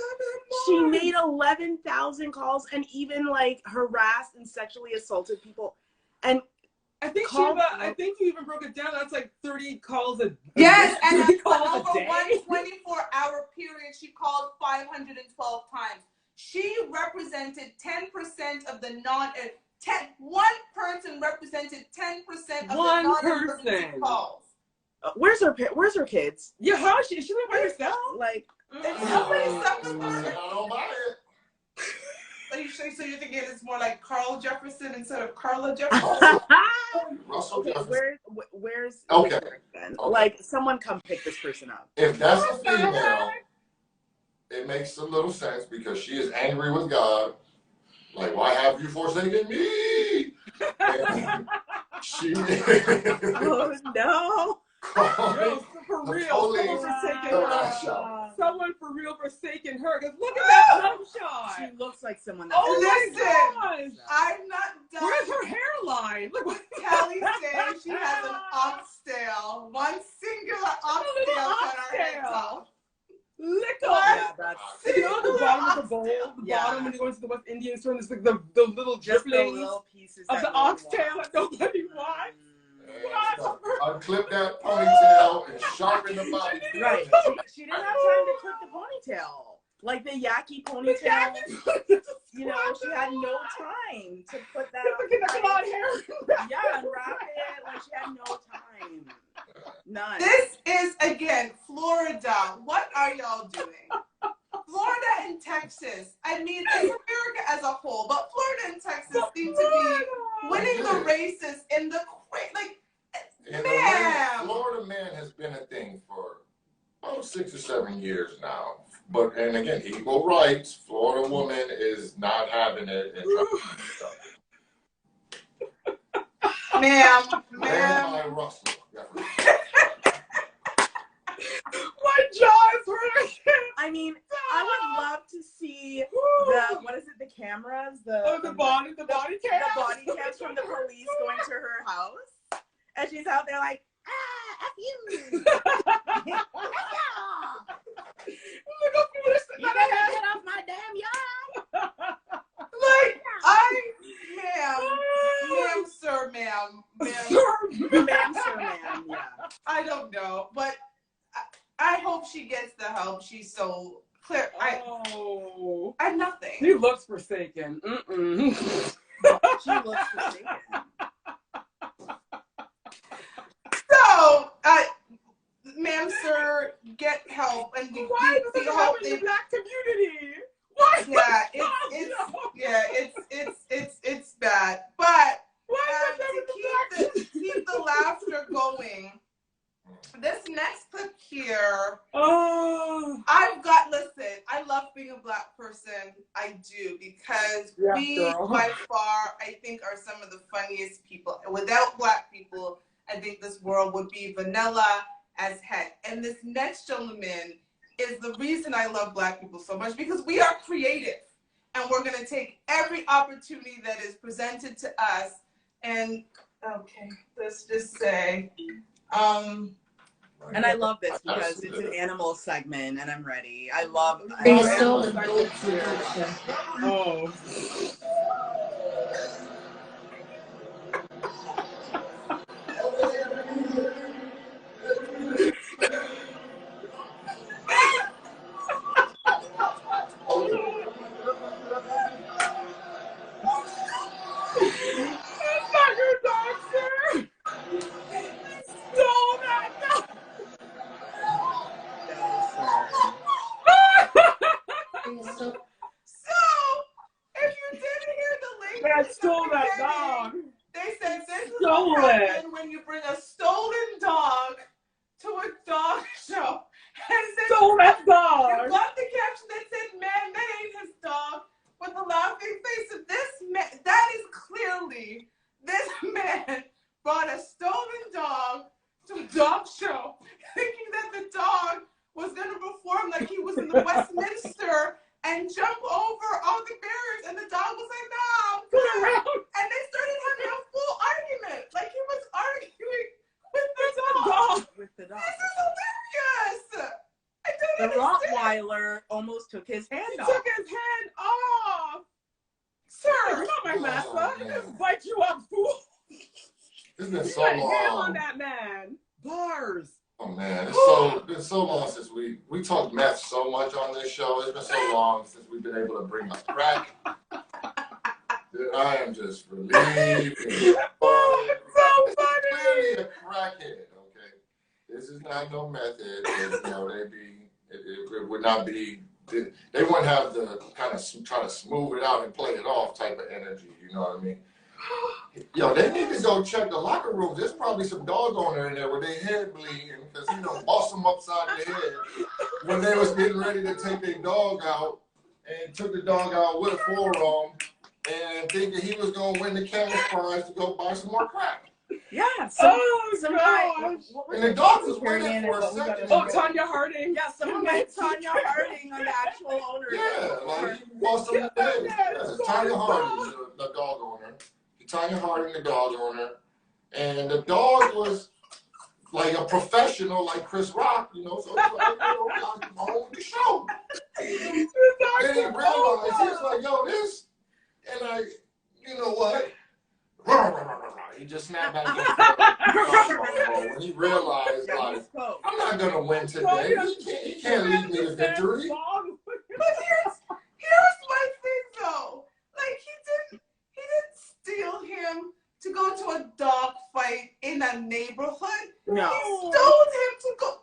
She made 11,000 calls and even, like, harassed and sexually assaulted people. And I think you even broke it down. That's like 30 calls a day. Yes, and over 1 24-hour period, she called 512 times. She represented 10% of the one person represented 10% of the non-emergency calls. Where's her kids? Yeah, how is she? Is she living by herself? Like, So you're thinking it's more like Carl Jefferson instead of Carla Jefferson? Russell okay, Jefferson. where's Okay. Like, someone come pick this person up. If that's a female, it makes a little sense because she is angry with God. Like, why have you forsaken me? And she Oh no. For real, someone for real forsaken her. Because look at that love shot. She looks like someone that Listen, I'm not done. Where's her hairline? Look what Kelly says she has an oxtail. One singular oxtail on her head top. Little. Yeah, that's You know the bottom of the bowl? The bottom when you go into the West Indian store, there's like the little driplings of the oxtail that nobody wants. Unclip that ponytail and sharpen the body. Right. She didn't have time to clip the ponytail. Like the yaki ponytail. You know, she had no time to put that on hair. Yeah, unwrap it. Like, she had no time. None. This is, again, Florida. What are y'all doing? Florida and Texas. I mean, it's America as a whole, but Florida and Texas seem to be winning the races in the Florida man has been a thing for 6 or 7 years now. But and again, equal rights. Florida woman is not having it. Ma'am. My Russell. My jaw is hurting. I mean, I would love to see the cameras, the body cams. The body cams from the police going to her house, and she's out there like, F you. You better get off my damn yard. Ma'am, sir, ma'am, yeah. I don't know, but I hope she gets the help. She's so clear. I'm nothing. He looks forsaken. She looks forsaken. So, ma'am, sir, get help and why does it happen in the Black community? Why? It's bad. But to keep the laughter going, this next clip here, I love being a Black person. I do, because by far, I think, are some of the funniest people. Without Black people, I think this world would be vanilla as heck. And this next gentleman is the reason I love Black people so much, because we are creative. And we're going to take every opportunity that is presented to us. And, okay, let's just say, and I love this because it's an animal segment, and I'm ready. I love Oh. Stole that dog. They said this is what happens when you bring a stolen dog to a dog show. Stole that dog. You got the caption that said, "Man, that ain't his dog," with a laughing face. Of this man, that is clearly this man brought a stolen dog to a dog show, thinking that the dog was going to perform like he was in the Westminster and jump over all the barriers, and the dog was like, "No, and they started having a full argument, like he was arguing with the dog. This is hilarious. I don't understand. Rottweiler almost took his hand off. He took his hand off. Sir, you're not my master. I can just bite you up, fool. It's been so long. On that man. Bars. Oh man, it's been so long since we talked meth so much on this show. It's been so long since we've been able to bring up crack. I am just relieved. So funny. It's clearly a crackhead. Okay, this is not no method. It would not be. They wouldn't have the kind of try to smooth it out and play it off type of energy. You know what I mean? Yo, they need to go check the locker room. There's probably some dog owner in there with their head bleeding because bossed them upside the head when they was getting ready to take their dog out, and took the dog out with a forearm and thinking he was gonna win the cash prize to go buy some more crack. Yeah. And the dog was waiting for a second. Oh, Tanya Harding. Yeah, someone like Tanya Harding on the actual owner. Yeah, like he lost some head. Yeah, Tanya Harding, the dog owner. Tanya Harding, the dog owner, and the dog was like a professional, like Chris Rock, so it's like, I'm on the show. Then he realized, he was like, yo, this, and you know what? He just snapped back in. When he realized, like, I'm not gonna win today. He can't lead me to victory. But here's my thing, though. Like, he didn't steal him to go to a dog fight in a neighborhood. No. He stole him to go.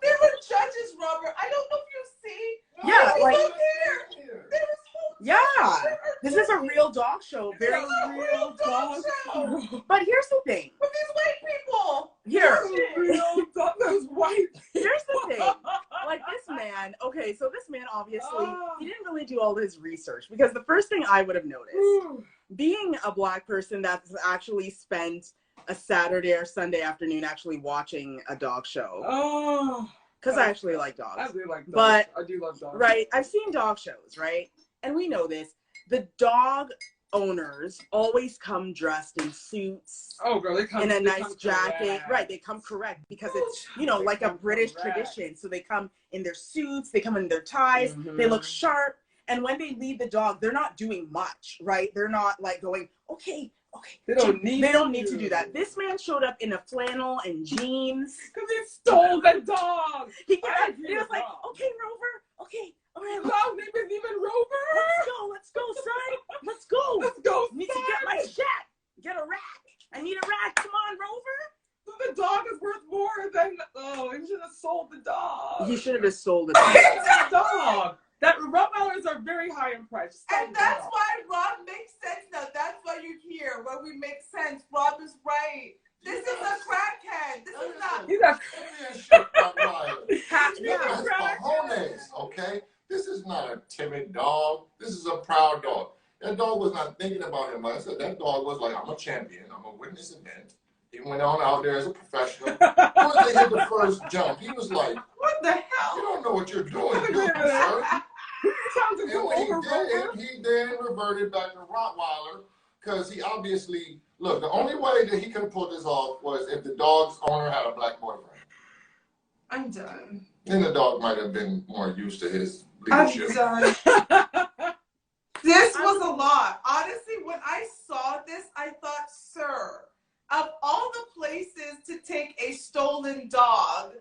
dog show. Very real dog show. But here's the thing. With these white people. Those white. Here's the thing. Like this man, okay, so this man obviously, he didn't really do all his research, because the first thing I would have noticed, being a Black person that's actually spent a Saturday or Sunday afternoon actually watching a dog show. Because I actually like dogs. I do like dogs. But, I do love dogs. Right, I've seen dog shows, right? And we know this. The dog owners always come dressed in suits. Oh, girl, they come in a nice jacket. Correct. Right, they come correct because it's, you know, like a British tradition. So they come in their suits, they come in their ties, they look sharp. And when they lead the dog, they're not doing much, right? They're not like going, okay. They don't need to do that. This man showed up in a flannel and jeans. Because he stole the dog. He was like, okay, Rover, okay. All right, dog name is even Rover. Let's go, son. Let's go. Need to get my check. Get a rack. I need a rack. Come on, Rover. The dog is worth more than. Oh, he should have sold the dog. He should have just sold the dog. That Rottweilers are very high in price. And that's why Rob makes sense now. That's why you're here, where we make sense. Rob is right. This is a crackhead. This is not. He's a okay? This is not a timid dog. This is a proud dog. That dog was not thinking about him. Like I said, that dog was like, I'm a champion. I'm a witness event. He went on out there as a professional. Once they hit the first jump, he was like, what the hell? You don't know what you're doing. He then reverted back to Rottweiler, because he obviously, look, the only way that he could have pulled this off was if the dog's owner had a Black boyfriend. I'm done. Then the dog might have been more used to his leadership. I'm done. This was a lot. Honestly, when I saw this, I thought, sir, of all the places to take a stolen dog,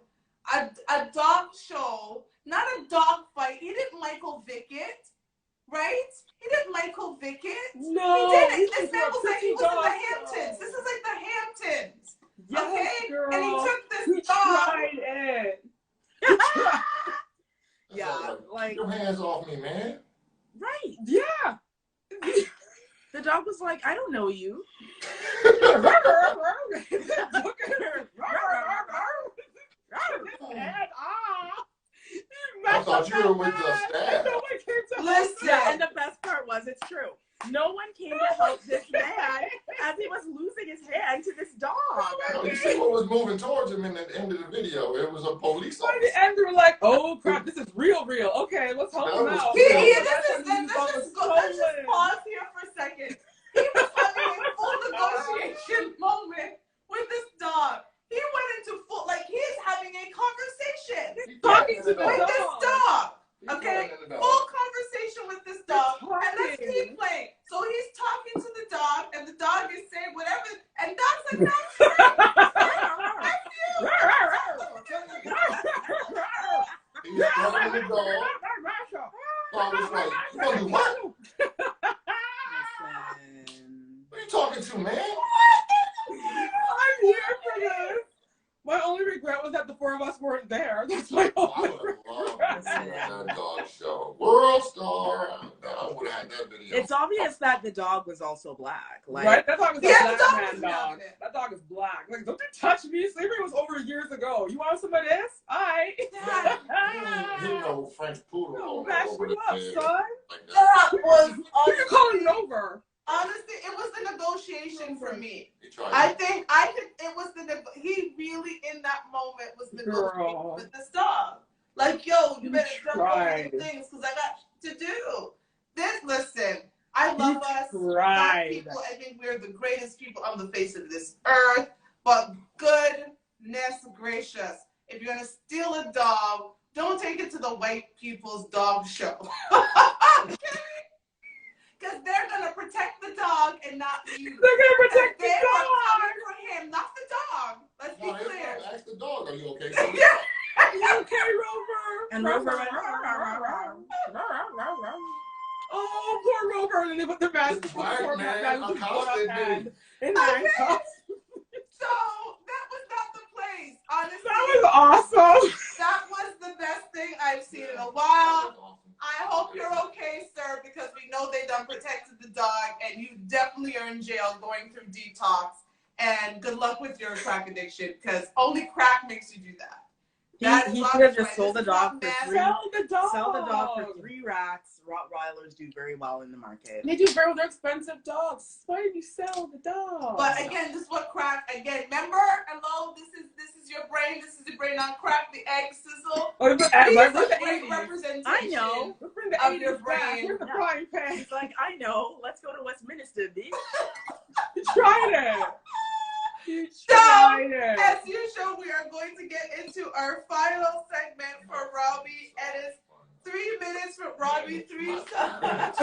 a dog show, not a dog fight. He didn't Michael Vick it, right? He didn't Michael Vick it. No. He didn't. This man was like, he was in the Hamptons. This is like the Hamptons. Yes, okay? Girl. And he took this he dog. Tried it. Yeah, like. Your hands off me, man. Right. Yeah. The dog was like, I don't know you. I thought you were with the staff. Listen. Yeah, and the best part was, it's true. No one came to help this man as he was losing his hand to this dog. No, you see what was moving towards him in the end of the video? It was a police officer. By the end, they were like, "Oh crap, this is real. Okay, let's help him out." Let's just pause here for a second. He was having a full negotiation moment with this dog. He went into full, like he's having a conversation. He's talking to this dog. Okay, full conversation with this dog, and let's keep playing. So he's talking to the dog, and the dog is saying whatever, and that's like, that's you. He's talking to the dog. Dog was like, you gonna do what? What are you talking to, man? I'm here for this. My only regret was that the four of us weren't there. That's my only regret. That dog show. World Star. I would have had that video. It's obvious that the dog was also Black. Like, right? That dog was a black man dog. It. That dog is black. Like, don't you touch me. Slavery was over years ago. You want some of this? Alright. He know French poodle. No, bash over you the up, bed. son. Like That was Who you calling it over? honestly, it was the negotiation for me. He tried I think it was he really in that moment was negotiating with this dog. Like, yo, you better jump over the things because I got to do. Listen, I love us. Black people, I think we're the greatest people on the face of this earth. But goodness gracious, if you're gonna steal a dog, don't take it to the white people's dog show. Because they're gonna protect the dog and not you. They're gonna protect the dog. They're for him, not the dog. Let's be clear. Ask the dog, are you okay? Are you okay, Rover? And Rover went, oh, poor Rover. And they put their mask on. So that was not the place. Honestly, that was awesome. That was the best thing I've seen in a while. I hope you're okay, sir, because we know they done protected the dog, talks. And good luck with your crack addiction, because only crack makes you do that. He could have just sold the dog for free. Sell the dog for 3 racks. Rottweilers do very well in the market. They do very well. They're expensive dogs. Why did you sell the dog? But again, this is what crack. Again, remember, hello, this is your brain. This is your brain on crack. The egg sizzle. Oh, These are great representation. I know. Bring the of your brain. Here's the frying pan. He's like, I know. Let's go to Westminster, bitch. You tried it. So, as usual, we are going to get into our final segment for Robbie, and it's 3 minutes for Robbie, 3 seconds.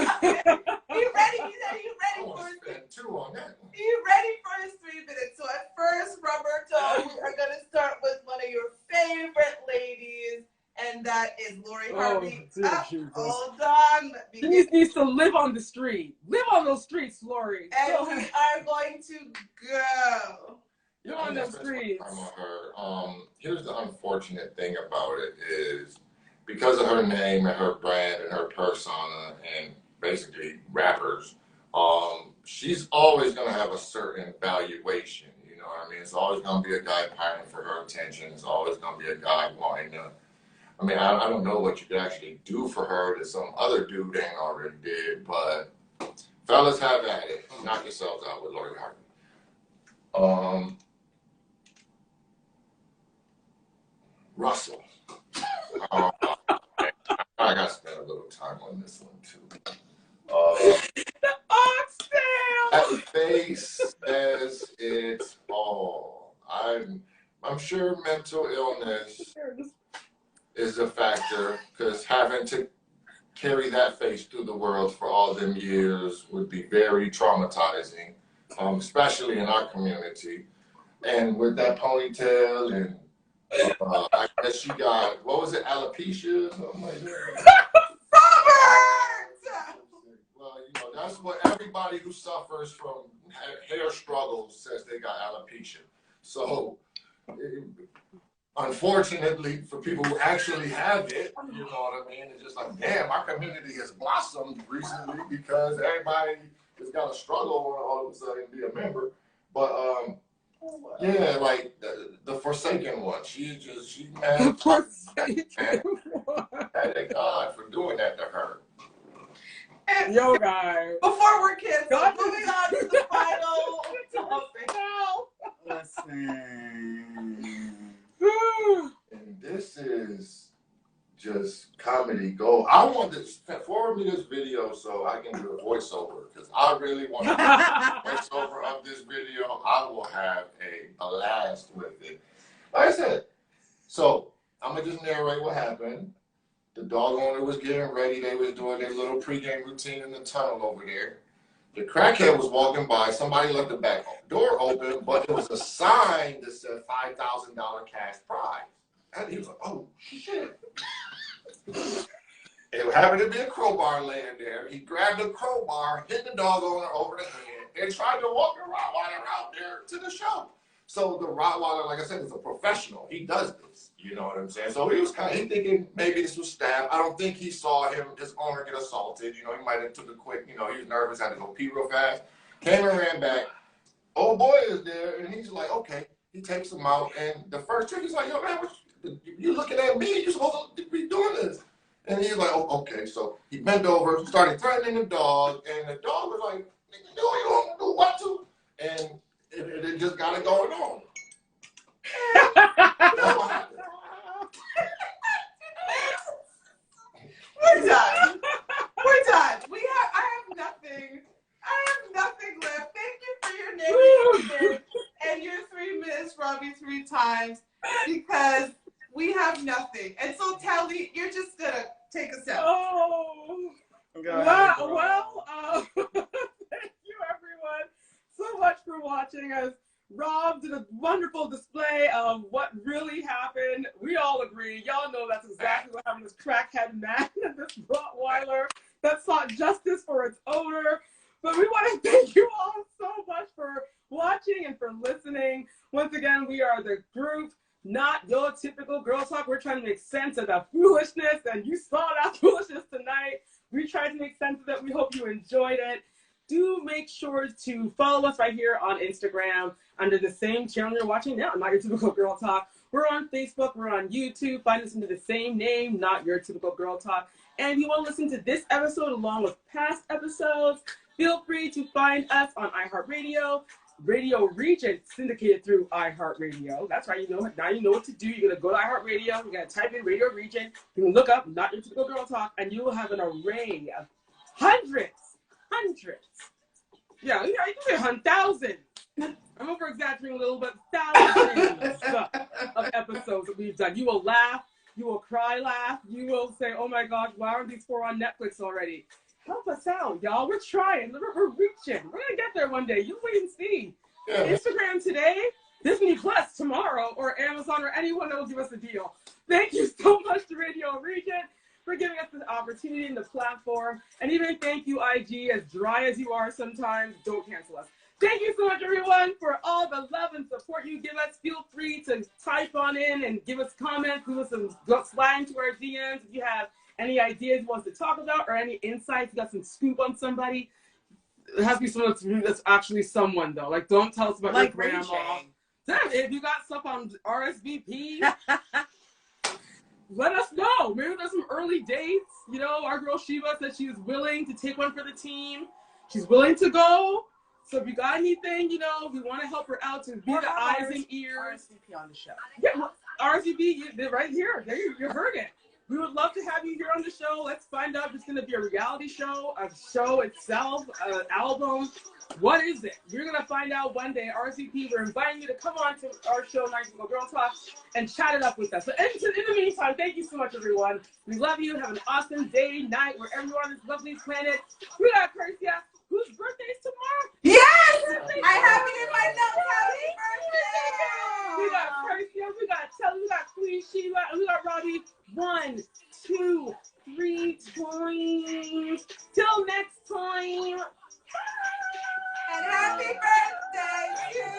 You ready? He said you ready for his 2 on that one. You ready for his 3 minutes? So at first, Roberto, we are going to start with one of your favorite ladies, and that is Lori Harvey. Hold on. She needs to live on the street. Live on those streets, Lori. And we are going to go. You're on those streets. I'm on her. Here's the unfortunate thing about it is because of her name and her brand and her persona and basically rappers, she's always going to have a certain valuation. You know what I mean? It's always going to be a guy pining for her attention. It's always going to be a guy wanting to. I mean, I don't know what you could actually do for her that some other dude ain't already did, but fellas, have at it. Knock yourselves out with Lori Harvey. Russell. I got to spend a little time on this one, too. The oxtail! That face says it all. I'm sure mental illness is a factor, because having to carry that face through the world for all them years would be very traumatizing, especially in our community. And with that ponytail, and I guess she got, what was it, alopecia? Something like that. Robert! Well, you know, that's what everybody who suffers from hair struggles says they got alopecia. So, unfortunately, for people who actually have it, you know what I mean? It's just like, damn, our community has blossomed recently because everybody has got a struggle and all of a sudden be a member. But, yeah, like the Forsaken one. She's mad. Thank God for doing that to her. And Yo, guy. before we're canceled, moving on to the final topic. Listen. And this is just comedy gold. I want to forward me this video so I can do a voiceover, because I really want to do a voiceover of this video. I will have a blast with it. Like I said, so I'm going to just narrate what happened. The dog owner was getting ready. They was doing their little pregame routine in the tunnel over there. The crackhead was walking by. Somebody left the back door open, but there was a sign that said $5,000 cash prize. And he was like, oh, shit. It happened to be a crowbar laying there. He grabbed the crowbar, hit the dog owner over the head, and tried to walk the Rottweiler out there to the show. So the Rottweiler, like I said, is a professional. He does this. You know what I'm saying? So he was kind of thinking maybe this was stabbed. I don't think he saw his owner get assaulted. You know, he might have took a quick, you know, he was nervous, had to go pee real fast. Came and ran back. Old boy is there, and he's like, okay. He takes him out, and the first trick, he's like, yo, man, you looking at me? You're supposed to be doing this. And he's like, oh, okay. So he bent over, started threatening the dog, and the dog was like, nigga, you don't do what to? And it just got it going on. We're done. We're done. I have nothing left. Thank you for your name and your 3 minutes, Robbie, 3 times, because we have nothing. And so, Tally, you're just gonna take us out. Oh, well, thank you, everyone, so much for watching us. Rob did a wonderful display of what really happened. We all agree. Y'all know that's exactly what happened to this crackhead man and this Rottweiler that sought justice for its owner. But we want to thank you all so much for watching and for listening. Once again, we are the group, not your typical girl talk. We're trying to make sense of the foolishness, and you saw that foolishness tonight. We tried to make sense of it. We hope you enjoyed it. do make sure to follow us right here on Instagram under the same channel you're watching now, Not Your Typical Girl Talk. We're on Facebook, we're on YouTube. Find us under the same name, Not Your Typical Girl Talk. And if you want to listen to this episode along with past episodes, feel free to find us on iHeart Radio, Radio Regent, syndicated through iHeartRadio. That's right, now you know what to do. You're going to go to iHeartRadio, you're going to type in Radio Regent, you can look up Not Your Typical Girl Talk, and you will have an array of hundreds. Yeah, you can get thousands. I'm over-exaggerating a little, but thousands of episodes that we've done. You will laugh, you will cry, laugh, you will say, oh my gosh, why aren't these 4 on Netflix already? Help us out, y'all. We're trying. We're reaching. We're going to get there one day. You wait and see. Yeah. Instagram today, Disney Plus tomorrow, or Amazon, or anyone that will give us a deal. Thank you so much to Radio Regent for giving us the opportunity and the platform. And even thank you, IG, as dry as you are sometimes, don't cancel us. Thank you so much, everyone, for all the love and support you give us. Feel free to type on in and give us comments, give us some slide into our DMs if you have any ideas you want us to talk about or any insights, you got some scoop on somebody. It has to be someone that's actually someone, though. Like, don't tell us about like your grandma. If you got stuff on RSVP, let us know. Maybe there's some early dates. Our girl Shiva said she was willing to take one for the team. She's willing to go. So if you got anything, we want to help her out to be the eyes and ears. RSVP on the show. Yeah, RSVP, they're right here. There you heard it. We would love to have you here on the show. Let's find out if it's going to be a reality show, a show itself, an album. What is it? You're going to find out one day. RSVP, we're inviting you to come on to our show, Not Your Typical Girl Talk, and chat it up with us. So in the meantime, thank you so much, everyone. We love you. Have an awesome day, night, wherever you are on this lovely planet. We got Persia, whose birthday is tomorrow. Yes! I have it in my notes. Happy birthday! We got Persia, we got Telly, we got Queen Sheila, and we got Robbie. 1, 2, 3 times. Till next time. And happy birthday to you.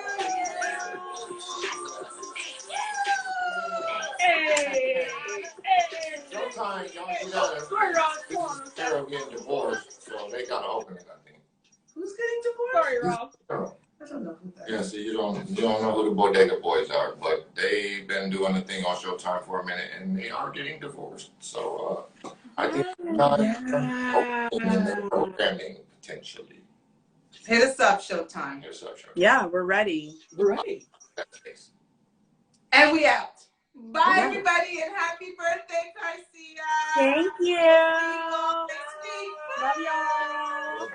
Hey! Sometimes y'all Sarah getting divorced, so they gotta open it, I think. Who's getting divorced? Sorry, Rob. I don't know who that is. Yeah, see, you don't know who the Bodega Boys are, but they've been doing the thing on Showtime for a minute, and they are getting divorced. So I think opening in their programming potentially. Hit us up, Showtime. Hit us up, Showtime. Yeah, we're ready. We're ready. And we out. Bye, everybody, and happy birthday, Garcia. Thank you. Love y'all.